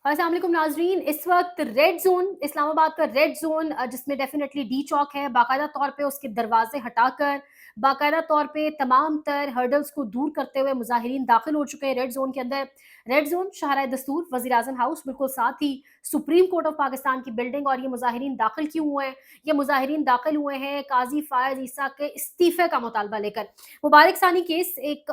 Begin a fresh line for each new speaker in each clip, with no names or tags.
अस्सलाम वालेकुम नाज़रीन। इस वक्त रेड जोन, इस्लामाबाद का रेड जोन, जिसमें डेफिनेटली डी चौक है, बाकायदा तौर पे उसके दरवाजे हटाकर बाकायदा तौर पे तमाम तर हर्डल्स को दूर करते हुए मुजाहिरीन दाखिल हो चुके हैं रेड जोन के अंदर। रेड जोन शाहराह दस्तूर, वज़ीर आज़म हाउस, बिल्कुल साथ ही सुप्रीम कोर्ट ऑफ पाकिस्तान की बिल्डिंग। और ये मुजाहिरीन दाखिल क्यों हुए हैं? ये मुजाहिरीन दाखिल हुए हैं काजी फ़ायज़ ईसा के इस्तीफ़े का मुतालबा लेकर। मुबारक सानी केस, एक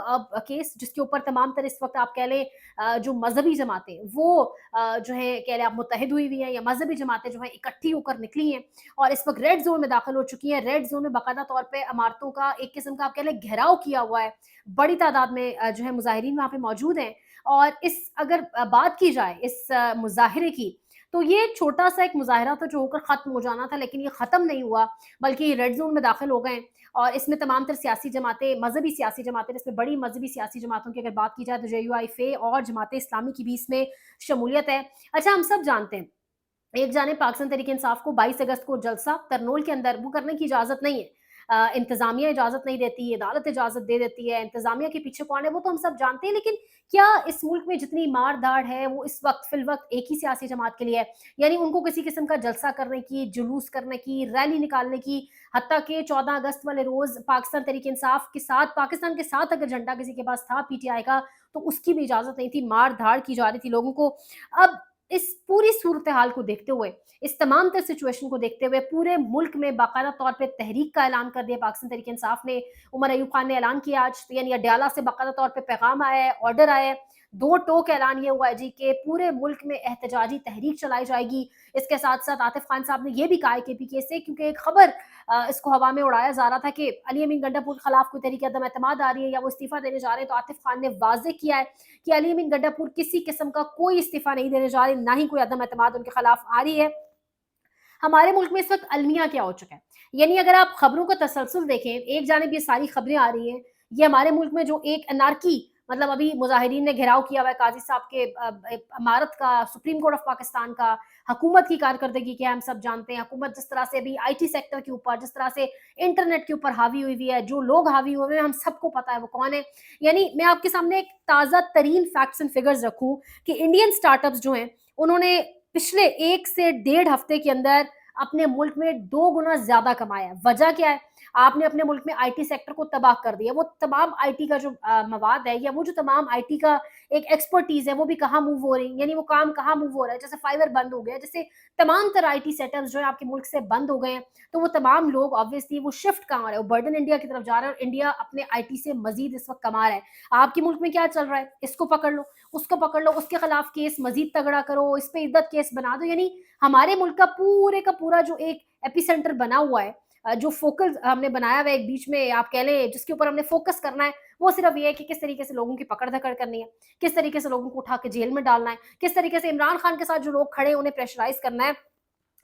केस जिसके ऊपर तमाम तर इस वक्त आप कह लें जो मजहबी जमातें वो जो है कह लें आप मुत्तहिद हुई हुई हैं, या मजहबी जमातें जो है इकट्ठी होकर निकली हैं और इस वक्त रेड जोन में दाखिल हो चुकी हैं। रेड जोन में बाकायदा तौर पे इमारतों का एक किस्म का आप कह लें घेराव किया हुआ है। बड़ी तादाद में जो है मुजाहिरीन वहाँ पे मौजूद हैं। और इस अगर बात की जाए इस मुजाहिरे की, तो ये छोटा सा एक मुजाहिरा था जो होकर ख़त्म हो जाना था, लेकिन ये ख़त्म नहीं हुआ, बल्कि रेड जोन में दाखिल हो गए। और इसमें तमाम तर सियासी जमातें, मजहबी सियासी जमातें, इसमें बड़ी मजहबी सियासी जमातों की अगर बात की जाए तो JUIF और जमात इस्लामी की भी इसमें शमूलियत है। अच्छा, हम सब जानते हैं, एक जानिब पाकिस्तान तहरीक इंसाफ को 22 अगस्त को जलसा तरनोल के अंदर वो करने की इजाज़त नहीं है। इंतज़ामिया इजाज़त नहीं देती, अदालत इजाज़त दे देती है, इंतज़ामिया के पीछे कौन है वो तो हम सब जानते हैं, लेकिन क्या इस मुल्क में जितनी मार-धाड़ है वो इस वक़्त फ़िलवक़्त एक ही सियासी जमात के लिए है? यानी उनको किसी किस्म का जलसा करने की, जुलूस करने की, रैली निकालने की, हत्ता कि 14 अगस्त वाले रोज़ पाकिस्तान तहरीक इंसाफ के साथ, पाकिस्तान के साथ अगर झंडा किसी के पास था PTI का, तो उसकी भी इजाज़त नहीं थी, मार-धाड़ की जा रही थी लोगों को। अब इस पूरी सूरत-ए-हाल को देखते हुए, इस तमाम तर सिचुएशन को देखते हुए पूरे मुल्क में बाकायदा तौर पे तहरीक का ऐलान कर दिया पाकिस्तान तहरीक इंसाफ ने। उमर अयूब खान ने ऐलान किया आज, यानी अडयाला से बाकायदा तौर पे पैगाम आया है, ऑर्डर आया है। दो टोक ऐलान ये हुआ है जी कि पूरे मुल्क में एहतजाजी तहरीक चलाई जाएगी। इसके साथ-साथ आतिफ खान साहब ने ये भी कहा है KPK से, क्योंकि एक खबर इसको हवा में उड़ाया जा रहा था कि अली अमीन गंडापुर के खिलाफ कोई तहरीक अदम एतमाद आ रही है या वो इस्तीफ़ा देने जा रहे हैं, तो आतिफ खान ने वाज़ेह किया है कि अली अमीन गंडापुर किसी किस्म का कोई इस्तीफ़ा नहीं देने जा रहे, ना ही कोई अदम एतमाद उनके खिलाफ आ रही है। हमारे मुल्क में इस वक़्त अलमिया क्या हो चुका है? यानी अगर आप खबरों का तसलसल देखें, एक जानिब ये सारी खबरें आ रही हैं, ये हमारे मुल्क में जो एक एनार्की, मतलब अभी मुजाहिरीन ने घेराव किया हुआ है काज़ी साहब के इमारत का, सुप्रीम कोर्ट ऑफ पाकिस्तान का, हुकूमत की कारकर्दगी क्या है हम सब जानते हैं। हुकूमत जिस तरह से अभी IT सेक्टर के ऊपर, जिस तरह से इंटरनेट के ऊपर हावी हुई हुई है, जो लोग हावी हुए हैं हम सबको पता है वो कौन है। यानी मैं आपके सामने एक ताज़ा तरीन फैक्ट्स एंड फिगर्स रखूँ कि इंडियन स्टार्टअप्स जो हैं, उन्होंने पिछले 1 से डेढ़ हफ्ते के अंदर अपने मुल्क में 2 गुना ज़्यादा कमाया है। वजह क्या है? आपने अपने मुल्क में IT सेक्टर को तबाह कर दिया। वो तमाम IT का जो मवाद है, या वो जो तमाम IT का एक एक्सपर्टीज़ है, वो भी कहाँ मूव हो रही है, यानी वो काम कहाँ मूव हो रहा है। जैसे फाइबर बंद हो गया, जैसे तमाम तरह IT सेटअप्स जो है आपके मुल्क से बंद हो गए हैं, तो वो तमाम लोग ऑब्वियसली वो शिफ्ट कहाँ हो रहे हैं, वो बर्डन इंडिया की तरफ जा रहा है और इंडिया अपने IT से मज़ीद इस वक़्त कमा रहा है। आपके मुल्क में क्या चल रहा है? इसको पकड़ लो, उसको पकड़ लो, उसके खिलाफ केस मज़ीद तगड़ा करो, इस पे इद्दत केस बना दो। यानी हमारे मुल्क का पूरे का पूरा जो एक एपिसेंटर बना हुआ है, जो फोकस हमने बनाया हुआ है एक बीच में आप कह लें, जिसके ऊपर हमने फोकस करना है, वो सिर्फ ये है कि किस तरीके से लोगों की पकड़-धकड़ करनी है, किस तरीके से लोगों को उठा के जेल में डालना है, किस तरीके से इमरान खान के साथ जो लोग खड़े हैं उन्हें प्रेशराइज़ करना है।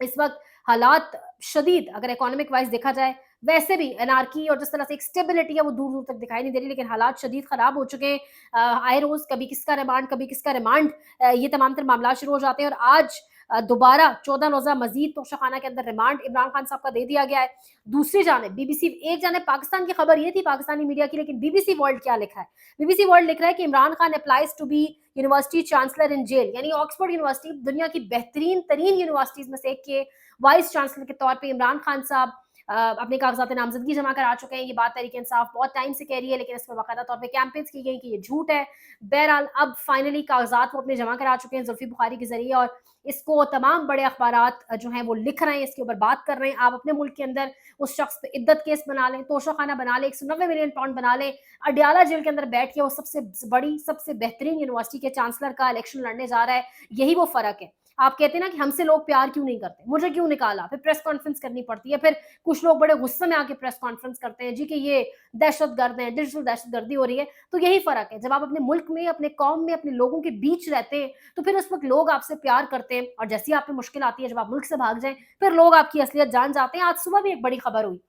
इस वक़्त हालात शदीद, अगर इकोनॉमिक वाइज़ देखा जाए, वैसे भी एनार्की और जिस तरह से एक स्टेबिलिटी है वो दूर-दूर तक दिखाई नहीं दे रही, लेकिन हालात शदीद ख़राब हो चुके हैं। आए रोज़ कभी किसका रिमांड, कभी किसका रिमांड, ये तमाम तर मामलात शुरू हो जाते हैं और आज दोबारा 14 रोज़ा मज़ीद तोशाखाना के अंदर रिमांड इमरान खान साहब का दे दिया गया है। दूसरी जानिब BBC, एक जानिब पाकिस्तान की खबर ये थी पाकिस्तानी मीडिया की, लेकिन BBC वर्ल्ड क्या लिख रहा है? BBC वर्ल्ड लिख रहा है कि Imran Khan applies to be university chancellor in jail, यानी ऑक्सफोर्ड यूनिवर्सिटी दुनिया की बेहतरीन तरीन यूनिवर्सिटीज़ में से एक के वाइस चांसलर के तौर पे इमरान खान साहब अपने कागजात नामजदगी जमा करा चुके हैं। ये बात तहरीक इंसाफ बहुत टाइम से कह रही है, लेकिन इस पर बाकायदा तौर पे कैंपेन्स की गई कि ये झूठ है। बहरहाल अब फाइनली कागजात वो अपने जमा करा चुके हैं जुल्फी बुखारी के ज़रिए, और इसको तमाम बड़े अखबारात जो हैं वो लिख रहे हैं, इसके ऊपर बात कर रहे हैं। आप अपने मुल्क के अंदर उस शख्स पे इद्दत केस बना लें, तोशाखाना बना लें, 190 मिलियन पाउंड बना लें, अडयाला जेल के अंदर बैठ के वो सबसे बड़ी, सबसे बेहतरीन यूनिवर्सिटी के चांसलर का इलेक्शन लड़ने जा रहा है। यही वो फ़र्क है। आप कहते हैं ना कि हमसे लोग प्यार क्यों नहीं करते, मुझे क्यों निकाला, फिर प्रेस कॉन्फ्रेंस करनी पड़ती है, फिर कुछ लोग बड़े गुस्से में आके प्रेस कॉन्फ्रेंस करते हैं जी कि ये दहशतगर्द हैं, डिजिटल दहशतगर्दी हो रही है। तो यही फ़र्क है, जब आप अपने मुल्क में, अपने कौम में, अपने लोगों के बीच रहते हैं, तो फिर उस वक़्त लोग आपसे प्यार करते हैं, और जैसे ही आप पे मुश्किल आती है, जब आप मुल्क से भाग जाएँ, फिर लोग आपकी असलियत जान जाते हैं। आज सुबह भी एक बड़ी खबर हुई,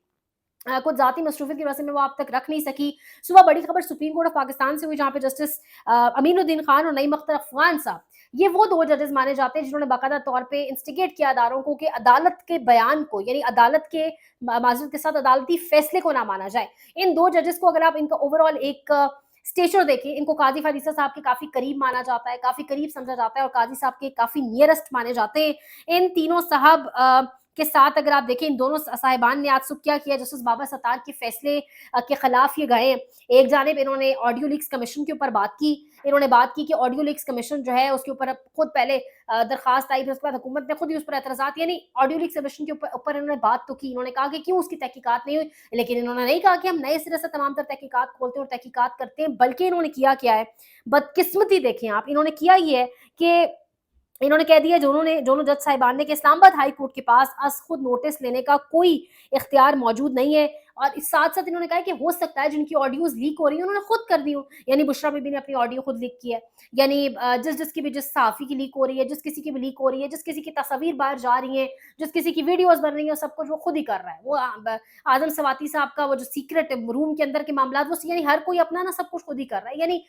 कुछ ज़ाती मसरूफ़ियत की वजह से मैं वो आप तक रख नहीं सकी। सुबह बड़ी खबर सुप्रीम कोर्ट ऑफ पाकिस्तान से हुई, जहाँ पे जस्टिस अमीनुद्दीन खान और नईम अख्तर अफ़गान साहब, ये वो 2 जजेस माने जाते हैं जिन्होंने बाकायदा तौर पे इंस्टिगेट किया अदारों को कि अदालत के बयान को, यानी अदालत के माज़रत के साथ अदालती फ़ैसले को ना माना जाए। इन 2 जजेस को अगर आप इनका ओवरऑल एक स्टेचर देखें, इनको काजी फारिसा साहब के काफ़ी करीब माना जाता है, काफ़ी करीब समझा जाता है और काजी साहब के काफ़ी नियरेस्ट माने जाते हैं। इन तीनों साहब के साथ अगर आप देखें, इन दोनों साहिबान ने आज सुबह क्या किया, जस्टिस बाबर सत्तार के फैसले के खिलाफ ये गए। एक जानिब इन्होंने ऑडियो लीक्स कमीशन के ऊपर बात की, इन्होंने बात की कि ऑडियो लीक्स कमीशन जो है उसके ऊपर अब खुद पहले दरखास्त आई, फिर उसके बाद हुकूमत ने खुद ही उस पर एतराज़ात, यानी ऑडियो लीक्स कमीशन के ऊपर इन्होंने बात तो की, इन्होंने कहा कि क्यों उसकी तहकीकात नहीं हुई, लेकिन इन्होंने नहीं कहा कि हम नए सिरे से तमाम तर तहकीकात खोलते हैं और तहकीकात करते हैं, बल्कि इन्होंने किया क्या है, बदकिस्मती देखें आप, इन्होंने किया ये है कि इन्होंने कह दिया, दोनों जज साहिबान ने, कि इस्लामाबाद हाई कोर्ट के पास आज खुद नोटिस लेने का कोई इख्तियार मौजूद नहीं है, और इस साथ-साथ इन्होंने कहा है कि हो सकता है जिनकी ऑडियोज़ लीक हो रही हैं उन्होंने खुद कर दी हो, यानी बुशरा बीबी ने अपनी ऑडियो खुद लीक की है, यानी जिस-जिस की भी, जिस सहाफ़ी की लीक हो रही है, जिस किसी की भी लीक हो रही है, जिस किसी की तस्वीर बाहर जा रही हैं, जिस किसी की वीडियोज़ बन रही हैं, सब कुछ वो खुद ही कर रहा है। वो आज़म सवाती साहब का वो जो सीक्रेट रूम के अंदर के मामलात, वो यानी हर कोई अपना ना सब कुछ खुद ही कर रहा है, यानी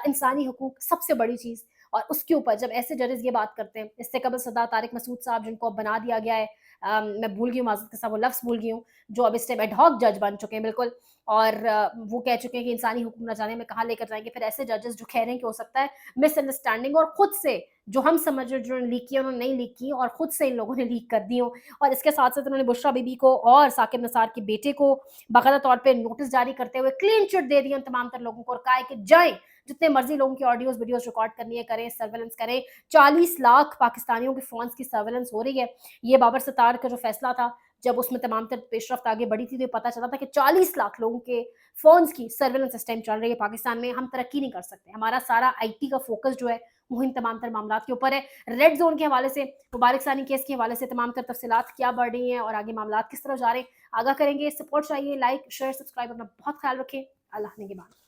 इंसानी हकूक सबसे बड़ी चीज़, और उसके ऊपर जब ऐसे जजेस ये बात करते हैं, इससे कबल सरदार तारिक मसूद साहब जिनको अब बना दिया गया है, मैं भूल गई हूँ माज़रत के साथ वो लफ्ज़ भूल गई हूँ, जो अब इस टाइम एड हॉक जज बन चुके हैं बिल्कुल, और वो कह चुके हैं कि इंसानी हुकूक न जाने में कहाँ लेकर जाएँगे। फिर ऐसे जजेस जो कह रहे हैं कि हो सकता है मिसअंडरस्टैंडिंग और खुद से जो हम समझ रहे हैं जिन्होंने लीक किया उन्होंने नहीं लीक की और खुद से इन लोगों ने लीक कर दी हों, और इसके साथ-साथ उन्होंने बुशरा बीबी को और साकिब निसार के बेटे को बाकायदा तौर पे नोटिस जारी करते हुए क्लीन चिट दे दिया उन तमाम तर लोगों को और कहा है कि जाएँ, जितने मर्ज़ी लोगों की ऑडियोज़, वीडियोज़ रिकॉर्ड करनी है करें, सर्विलेंस करें। 40 लाख पाकिस्तानियों के फ़ोन्स की सर्विलेंस हो रही है। ये बाबर सत्तार का जो फ़ैसला था, जब उसमें तमाम तर पेशरफ्त आगे बढ़ी थी, तो ये पता चला था कि 40 लाख लोगों के फ़ोन्स की सर्विलेंस इस टाइम चल रही है पाकिस्तान में। हम तरक्की नहीं कर सकते। हमारा सारा आईटी का फ़ोकस जो है, वो इन तमाम तर मामलात के ऊपर है। रेड ज़ोन के हवाले से, मुबारक सानी केस के हवाले से तमाम तर तफ़सीलात क्या बढ़ रही हैं और आगे मामलात किस तरफ जा रहे हैं, आगाह करेंगे। सपोर्ट चाहिए, लाइक, शेयर, सब्सक्राइब, अपना बहुत ख़्याल रखें। अल्लाह निगहबान।